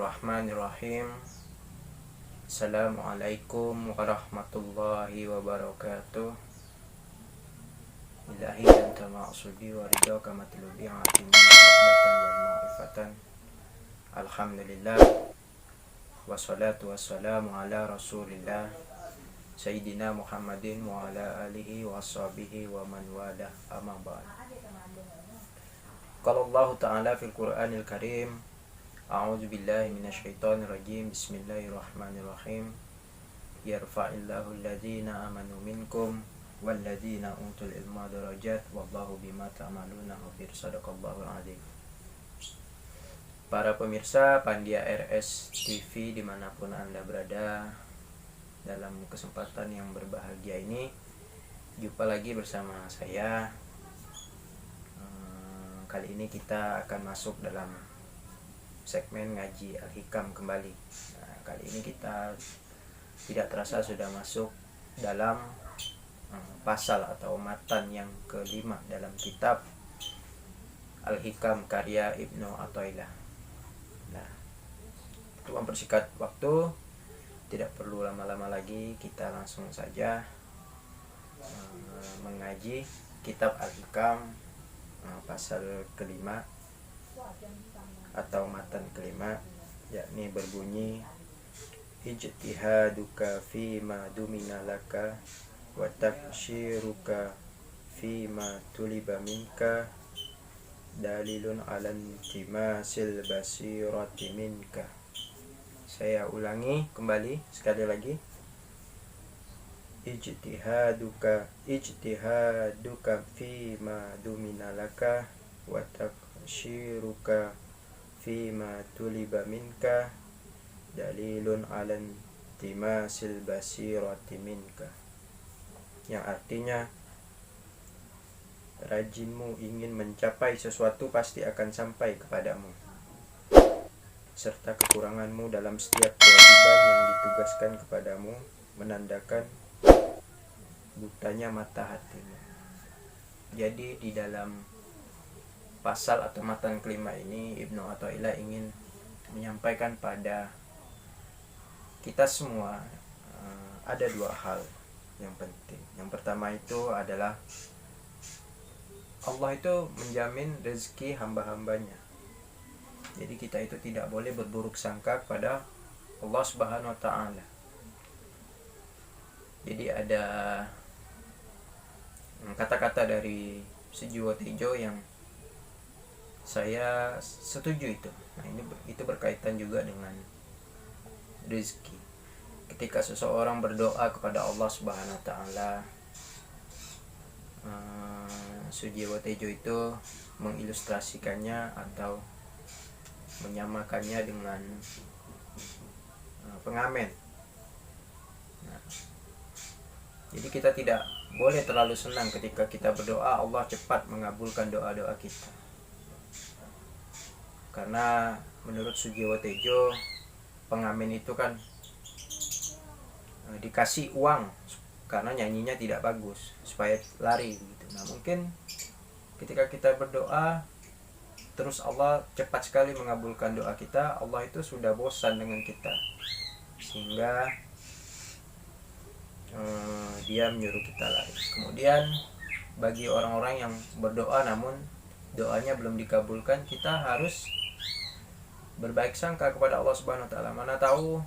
Bismillahirrahmanirrahim. Assalamualaikum warahmatullahi wabarakatuh. Ilahi anta ma'asudi wa ridhaka matlubi atimina rahmatan wal ma'rifatan. Alhamdulillah. Wassalatu wassalamu ala rasulillah Sayyidina Muhammadin wa ala alihi wa sahbihi wa man wala amma ba'd. Qala Allah Ta'ala fil Qur'anil Karim, A'udzu billahi minasyaitonir rajim. Bismillahirrahmanirrahim. Yarfa'illahu alladhina amanu minkum walladzina utul ilma darajat wallahu bima ta'maluna khabir. Shadaqallahul adzim. Para pemirsa Pandia RS TV dimanapun Anda berada, dalam kesempatan yang berbahagia ini jumpa lagi bersama saya. Kali ini kita akan masuk dalam segmen ngaji Al-Hikam kembali. Kali ini kita tidak terasa sudah masuk dalam pasal atau matan yang kelima dalam kitab Al-Hikam karya Ibnu Athaillah. Nah, untuk mempersingkat waktu, tidak perlu lama-lama lagi, kita langsung saja mengaji kitab Al-Hikam pasal kelima atau matan kelima, yakni berbunyi ijtihaduka fi ma dumina laka wa takshiruka fi ma tuliba minka dalilun alan timasil basirati minka. Saya ulangi kembali sekali lagi. Ijtihaduka fi ma dumina laka wa takshiruka fima tuliba minka dalilun alan timasil basirati minka, yang artinya rajinmu ingin mencapai sesuatu pasti akan sampai kepadamu, serta kekuranganmu dalam setiap kewajiban yang ditugaskan kepadamu menandakan butanya mata hatimu. Jadi di dalam pasal atau matan kelima ini Ibnu Athaillah ingin menyampaikan pada kita semua ada dua hal yang penting. Yang pertama itu adalah Allah itu menjamin rezeki hamba-hambanya. Jadi kita itu tidak boleh berburuk sangka kepada Allah Subhanahu wa Ta'ala. Jadi ada kata-kata dari Sujiwo Tejo yang saya setuju itu. Nah, itu berkaitan juga dengan rezeki. Ketika seseorang berdoa kepada Allah Subhanahu wa Ta'ala, Sujiwo Tejo itu mengilustrasikannya atau menyamakannya dengan pengamen. Nah, jadi kita tidak boleh terlalu senang ketika kita berdoa Allah cepat mengabulkan doa-doa kita. Karena menurut Sujiwo Tejo, pengamen itu kan dikasih uang karena nyanyinya tidak bagus supaya lari gitu. Nah, mungkin ketika kita berdoa terus Allah cepat sekali mengabulkan doa kita, Allah itu sudah bosan dengan kita sehingga dia menyuruh kita lari. Kemudian bagi orang-orang yang berdoa namun doanya belum dikabulkan, kita harus berbaik sangka kepada Allah Subhanahu wa Ta'ala. Mana tahu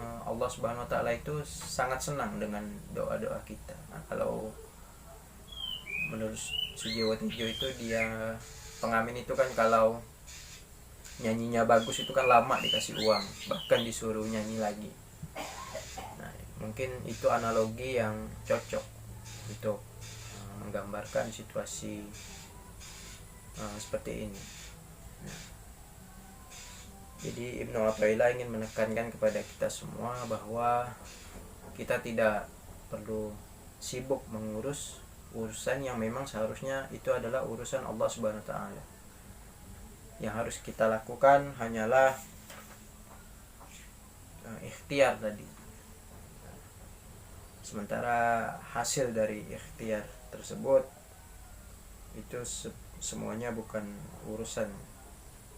Allah Subhanahu wa Ta'ala itu sangat senang dengan doa-doa kita. Nah, kalau menurut Sujiwo Tejo itu, dia pengamen itu kan kalau nyanyinya bagus itu kan lama dikasih uang, bahkan disuruh nyanyi lagi. Nah, mungkin itu analogi yang cocok untuk menggambarkan situasi seperti ini. Nah, jadi Ibnu Athaillah ingin menekankan kepada kita semua bahwa kita tidak perlu sibuk mengurus urusan yang memang seharusnya itu adalah urusan Allah Subhanahu wa Ta'ala. Yang harus kita lakukan hanyalah ikhtiar tadi. Sementara hasil dari ikhtiar tersebut itu semuanya bukan urusan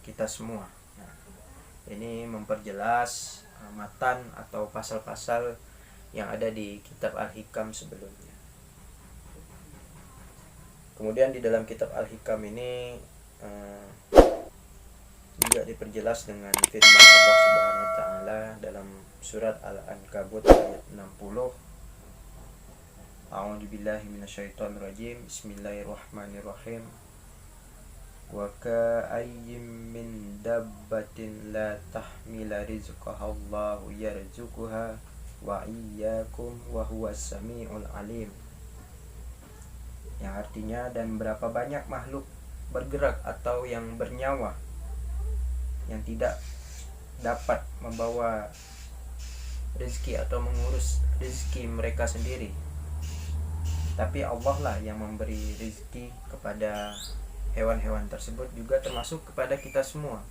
kita semua. Ini memperjelas matan atau pasal-pasal yang ada di kitab Al-Hikam sebelumnya. Kemudian di dalam kitab Al-Hikam ini juga diperjelas dengan firman Allah Subhanahu wa taala dalam surat Al-Ankabut ayat 60. A'udzubillahi minasyaitonirrajim. Bismillahirrahmanirrahim. Wa ka'ayyin min dabbatin la tahmila rizqaha Allahu yarzuquha wa iyyakum wa huwas samiul alim. Yang artinya, dan berapa banyak makhluk bergerak atau yang bernyawa yang tidak dapat membawa rezeki atau mengurus rezeki mereka sendiri, tapi Allah lah yang memberi rezeki kepada hewan-hewan tersebut, juga termasuk kepada kita semua.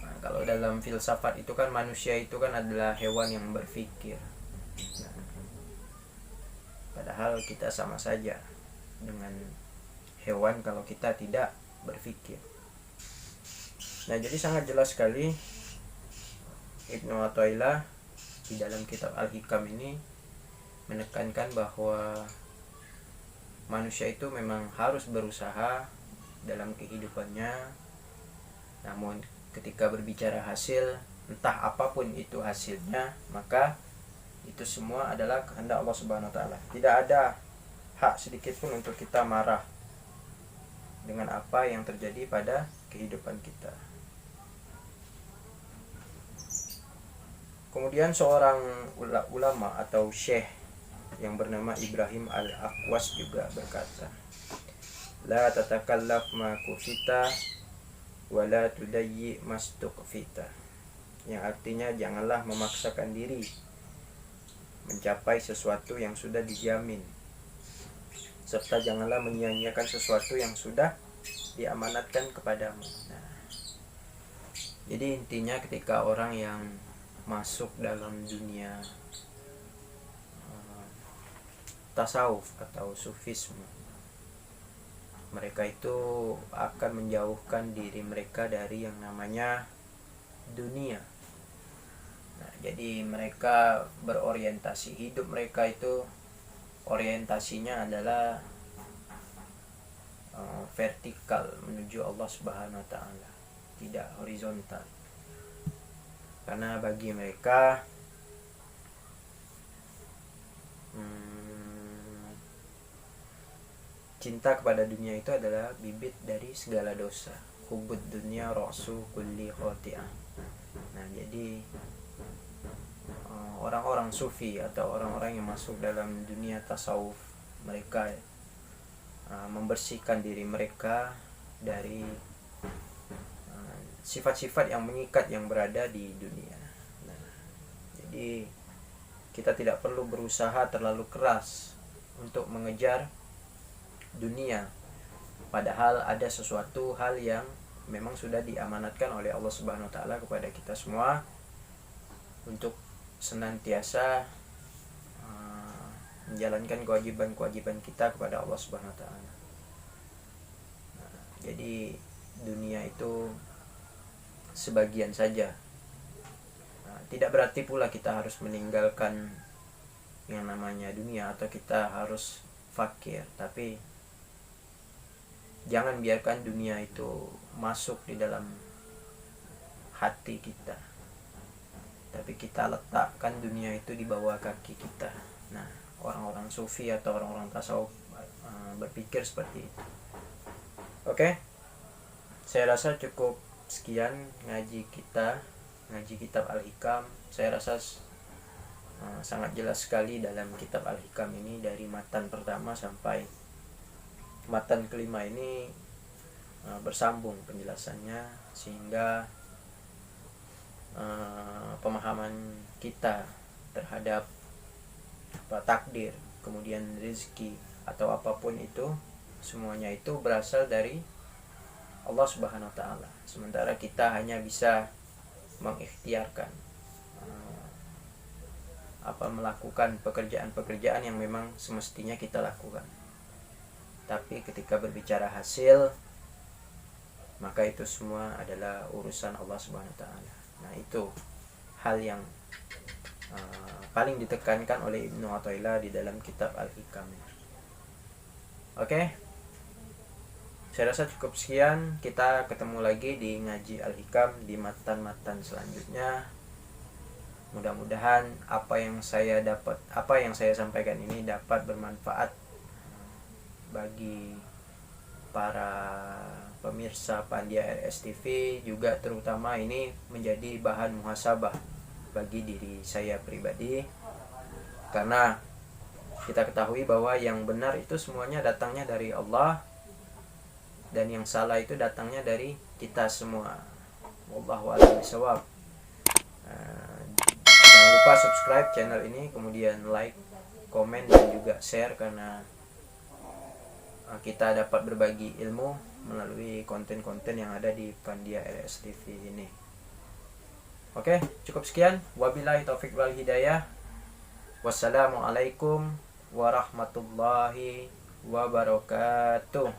Nah, kalau dalam filsafat itu kan manusia itu kan adalah hewan yang berpikir. Nah, padahal kita sama saja dengan hewan kalau kita tidak berpikir. Nah, jadi sangat jelas sekali Ibnu Athaillah di dalam kitab Al-Hikam ini menekankan bahwa manusia itu memang harus berusaha dalam kehidupannya, namun ketika berbicara hasil, entah apapun itu hasilnya, maka itu semua adalah kehendak Allah Subhanahu wa taala. Tidak ada hak sedikit pun untuk kita marah dengan apa yang terjadi pada kehidupan kita. Kemudian seorang ulama atau syekh yang bernama Ibrahim Al-Aqwas juga berkata, la tatakallaf ma kufita wa la tudayyi mastuqfita. Yang artinya, janganlah memaksakan diri mencapai sesuatu yang sudah dijamin, serta janganlah menyia-nyiakan sesuatu yang sudah diamanatkan kepadamu. Nah, jadi intinya ketika orang yang masuk dalam dunia tasawuf atau sufisme, mereka itu akan menjauhkan diri mereka dari yang namanya dunia. Nah, jadi mereka berorientasi, hidup mereka itu orientasinya adalah vertikal menuju Allah Subhanahu wa taala, tidak horizontal. Karena bagi mereka cinta kepada dunia itu adalah bibit dari segala dosa. Hubud dunya ra'su kulli khati'ah. Nah, jadi orang-orang sufi atau orang-orang yang masuk dalam dunia tasawuf, mereka membersihkan diri mereka dari sifat-sifat yang mengikat yang berada di dunia. Nah, jadi kita tidak perlu berusaha terlalu keras untuk mengejar dunia, padahal ada sesuatu hal yang memang sudah diamanatkan oleh Allah Subhanahu wa taala kepada kita semua untuk senantiasa menjalankan kewajiban-kewajiban kita kepada Allah Subhanahu wa taala. Nah, jadi dunia itu sebagian saja. Nah, tidak berarti pula kita harus meninggalkan yang namanya dunia atau kita harus fakir, tapi jangan biarkan dunia itu masuk di dalam hati kita, tapi kita letakkan dunia itu di bawah kaki kita. Nah, orang-orang sufi atau orang-orang tasawuf berpikir seperti itu. Oke, saya rasa cukup sekian ngaji kitab Al-Hikam. Saya rasa sangat jelas sekali dalam kitab Al-Hikam ini, dari matan pertama sampai matan kelima ini bersambung penjelasannya, sehingga pemahaman kita terhadap takdir, kemudian rezeki atau apapun itu, semuanya itu berasal dari Allah Subhanahu wa taala. Sementara kita hanya bisa mengikhtiarkan melakukan pekerjaan-pekerjaan yang memang semestinya kita lakukan. Tapi ketika berbicara hasil, maka itu semua adalah urusan Allah Subhanahu wa taala. Nah, itu hal yang paling ditekankan oleh Ibnu Athaillah di dalam kitab Al-Hikam. Oke. Saya rasa cukup sekian. Kita ketemu lagi di ngaji Al-Hikam di matan-matan selanjutnya. Mudah-mudahan apa yang saya sampaikan ini dapat bermanfaat bagi para pemirsa Pandya RS TV, juga terutama ini menjadi bahan muhasabah bagi diri saya pribadi, karena kita ketahui bahwa yang benar itu semuanya datangnya dari Allah dan yang salah itu datangnya dari kita semua. Wallahu a'lam bishawab. Jangan lupa subscribe channel ini, kemudian like, komen, dan juga share, karena kita dapat berbagi ilmu melalui konten-konten yang ada di Pandya RS TV ini. Oke, cukup sekian. Wabillahi taufik wal hidayah. Wassalamualaikum warahmatullahi wabarakatuh.